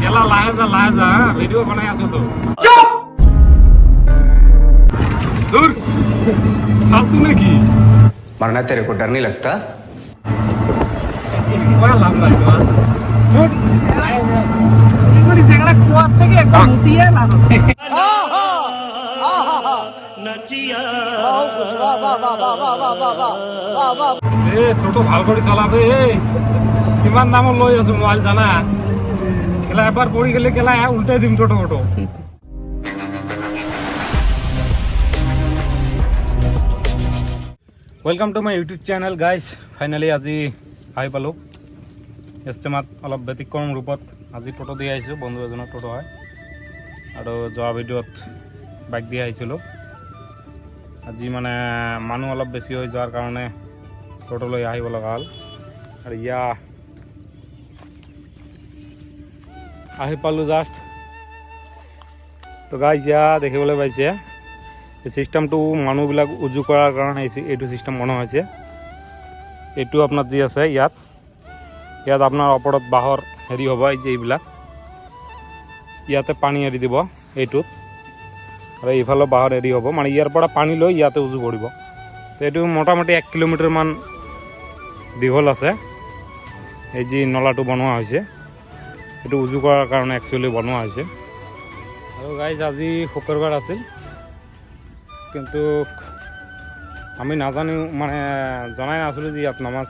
কেলা লাহে যা ভিডিও বানাই আছো তো दूर फालतू में की मरना तेरे को डर नहीं लगता बड़ा लाभ नहीं तो छोड़ बड़ी सेगड़ा कुआं থেকে একটা মুতিয়া না নাচিয়া এ টোটো ভাল করে চালাবে কিমান দাম লই আছো মোবাইল জানা কেলা একবার পড়ি গেলে কেলা উল্টাই দিম টোটো টোটো welcome to my YouTube channel guys finally आज आहि पालो इस्तेमात अलग व्यतिक्रम रूपत आज टोटो दी आइसो बंधु एजनर टोटो है और जो भिडिओत बाइक दी आइसिलो आज माने मानु अलग बेसि हो जोৱাৰ কাৰণে टोटो লৈ আহিব লগা হ'ল আৰু ইয়া আহি পালো জাস্ট তো গাইজ ইয়া দেখিবলৈ পাইছে सिस्टम तो मानुह उजु करार कारण यू सिस्टम बना यू अपना जी आसे इतना अपना ओपरत बाहर हेरी हम इते पानी एरि दी यूत और इफाले बाहर हेरी हम मैं यार पानी लै इते उजु कर तो यू मोटामुटी 1 किलोमीटर मान दीघल आसे जी नला बनवा यू उजु करार कारण एक्चुअली बनवा और गाइज आज शुक्रबार आसिल কিন্তু আমি নাজানো মানে জানাই নাছিলো যে ইয়াত নামাজ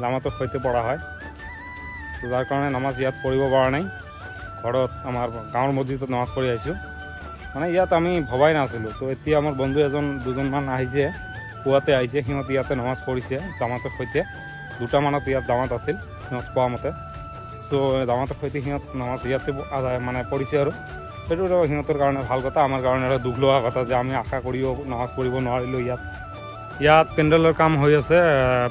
জামাতৰ সৈতে পঢ়া হয় তো যাৰ কাৰণে নামাজ ইয়াত পঢ়িব পৰা নাই ঘৰত আমাৰ গাঁৱৰ মছজিদত নামাজ পঢ়ি আহিছোঁ মানে ইয়াত আমি ভবাই নাছিলো তো এতিয়া আমাৰ বন্ধু দুজনমান আহিছে পুৱাতে আহিছে সিহঁত ইয়াতে নামাজ পঢ়িছে জামাতৰ সৈতে 2টা মানত ইয়াত জামাত আছিল সিহঁত কোৱা মতে তো জামাতৰ সৈতে সিহঁত নামাজ ইয়াতে মানে পঢ়িছে আৰু সেইটো সিহঁতৰ কাৰণে ভাল কথা আমাৰ কাৰণে এটা দুখ লগা কথা যে আমি আশা কৰিও নামাজ পঢ়িব নোৱাৰিলোঁ ইয়াত পেণ্ডেলৰ কাম হৈ আছে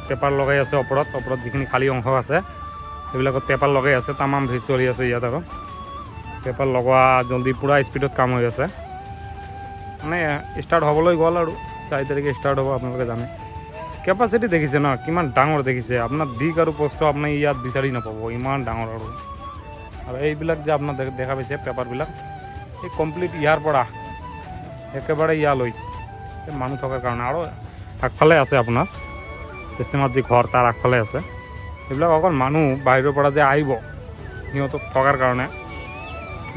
পেপাৰ লগাই আছে ওপৰত যিখিনি খালী অংশ আছে সেইবিলাকত পেপাৰ লগাই আছে তামাম ভিৰ চলি আছে ইয়াত আৰু পেপাৰ লগোৱা জলদি পূৰা স্পীডত কাম হৈ আছে মানে ষ্টাৰ্ট হ'বলৈ গ'ল আৰু 4 তাৰিখে ষ্টাৰ্ট হ'ব আপোনালোকে জানে কেপাচিটি দেখিছে ন কিমান ডাঙৰ দেখিছে আপোনাৰ দিক আৰু পোষ্ট আপুনি ইয়াত বিচাৰি নাপাব ইমান ডাঙৰ আৰু এইবিলাক যে আপোনাৰ দেখা পাইছে পেপাৰবিলাক এই কমপ্লিট ইয়াৰ পৰা একেবাৰে ইয়ালৈ মানুহ থকাৰ কাৰণে আৰু আগফালে আছে আপোনাৰ ইষ্টেমাত যি ঘৰ তাৰ আগফালে আছে এইবিলাক অকল মানুহ বাহিৰৰ পৰা যে আহিব সিহঁতক থকাৰ কাৰণে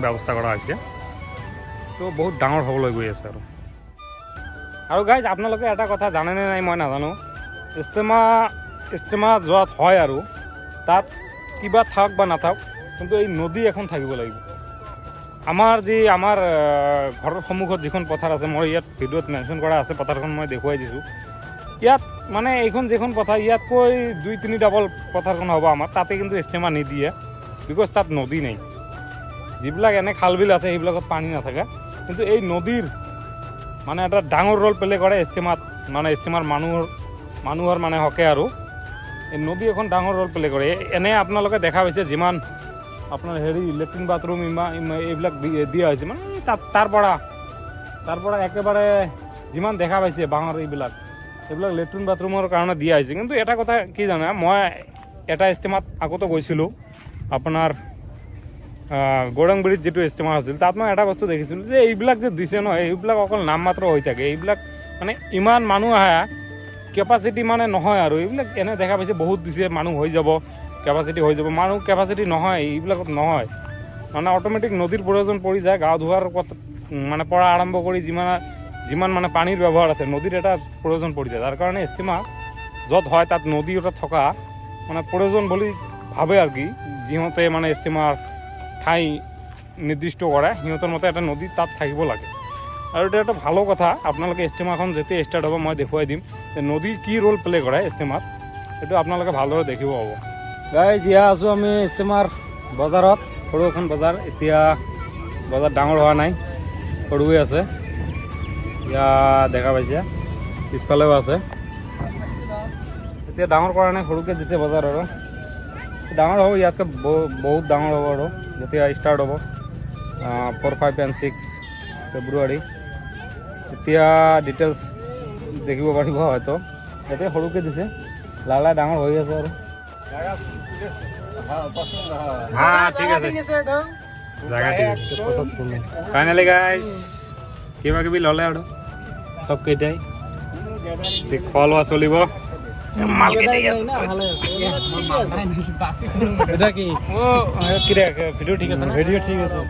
ব্যৱস্থা কৰা হৈছে তো বহুত ডাঙৰ হ'বলৈ গৈ আছে আৰু গাইজ আপোনালোকে এটা কথা জানেনে নাই মই নাজানো ইষ্টেমা যোৱাত হয় আৰু তাত কিবা থাক বা নাথাক কিন্তু এই নদী এখন থাকিব লাগিব আমাৰ ঘৰৰ সন্মুখত যিখন পথাৰ আছে মই ইয়াত ভিডিঅ'ত মেনশ্যন কৰা আছে পথাৰখন মই দেখুৱাই দিছোঁ ইয়াত মানে এইখন যিখন পথাৰ ইয়াতকৈ 2-3 ডাবল পথাৰখন হ'ব আমাৰ তাতে কিন্তু ইষ্টেমা নিদিয়ে বিকজ তাত নদী নাই যিবিলাক এনে খাল বিল আছে সেইবিলাকত পানী নাথাকে কিন্তু এই নদীৰ মানে এটা ডাঙৰ ৰোল প্লে কৰে ইষ্টেমাত মানে ইষ্টেমাৰ মানুহৰ মানে হকে আৰু এই নদী এখন ডাঙৰ ৰোল প্লে কৰে এনে আপোনালোকে দেখা পাইছে যিমান আপোনাৰ হেৰি লেট্ৰিন বাথৰুম এইবিলাক দিয়া হৈছে মানে তাৰ পৰা একেবাৰে যিমান দেখা পাইছে বাঁহৰ এইবিলাক লেট্ৰিন বাথৰুমৰ কাৰণে দিয়া হৈছে কিন্তু এটা কথা কি জানে মই এটা ইষ্টেমাত আগতে গৈছিলোঁ আপোনাৰ গৌৰাং ব্ৰিজ যিটো ইষ্টেমা আছিল তাত মই এটা বস্তু দেখিছিলোঁ যে এইবিলাক যে দিছে ন এইবিলাক অকল নাম মাত্ৰ হৈ থাকে এইবিলাক মানে ইমান মানুহ আহে কেপাচিটি মানে নহয় আৰু এইবিলাক এনে দেখা পাইছে বহুত দিছে মানুহ হৈ যাব কেপাচিটি হৈ যাব মানুহ কেপাচিটি নহয় এইবিলাকত নহয় মানে অট'মেটিক নদীৰ প্ৰয়োজন পৰি যায় গা ধোৱাৰ মানে পৰা আৰম্ভ কৰি যিমান মানে পানীৰ ব্যৱহাৰ আছে নদীৰ এটা প্ৰয়োজন পৰি যায় যাৰ কাৰণে ইষ্টেমা য'ত হয় তাত নদী এটা থকা মানে প্ৰয়োজন বুলি ভাবে আৰু কি যিহঁতে মানে ইষ্টেমাৰ ঠাই নিৰ্দিষ্ট কৰে সিহঁতৰ মতে এটা নদী তাত থাকিব লাগে আৰু এটা এটা ভালো কথা আপোনালোকে ইষ্টেমাখন যেতিয়া ষ্টাৰ্ট হ'ব মই দেখুৱাই দিম যে নদী কি ৰোল প্লে কৰে ইষ্টেমাত সেইটো আপোনালোকে ভালদৰে দেখিব হ'ব গাইজ ইয়া আছোঁ আমি ইষ্টেমাৰ বজাৰত সৰু এখন বজাৰ এতিয়া বজাৰ ডাঙৰ হোৱা নাই সৰুৱে আছে ইয়া দেখা পাইছে পিছফালেও আছে এতিয়া ডাঙৰ কৰা নাই সৰুকৈ দিছে বজাৰ আৰু ডাঙৰ হ'ব ইয়াতকৈ বহুত ডাঙৰ হ'ব আৰু যেতিয়া ষ্টাৰ্ট হ'ব 4, 5 and 6 ফেব্ৰুৱাৰী এতিয়া ডিটেইলছ দেখিব পাৰিব হয়তো এতিয়া সৰুকৈ দিছে লাহে লাহে ডাঙৰ হৈ আছে আৰু হ্যাঁ ঠিক আছে জাগা ঠিক আছে ফাইনালি গাইস কিবা কিবি ল'লে আৰু চব কেইটাই খোৱা লোৱা চলিব এটা কি ভিডিঅ' ঠিক আছে ভিডিও ঠিক আছে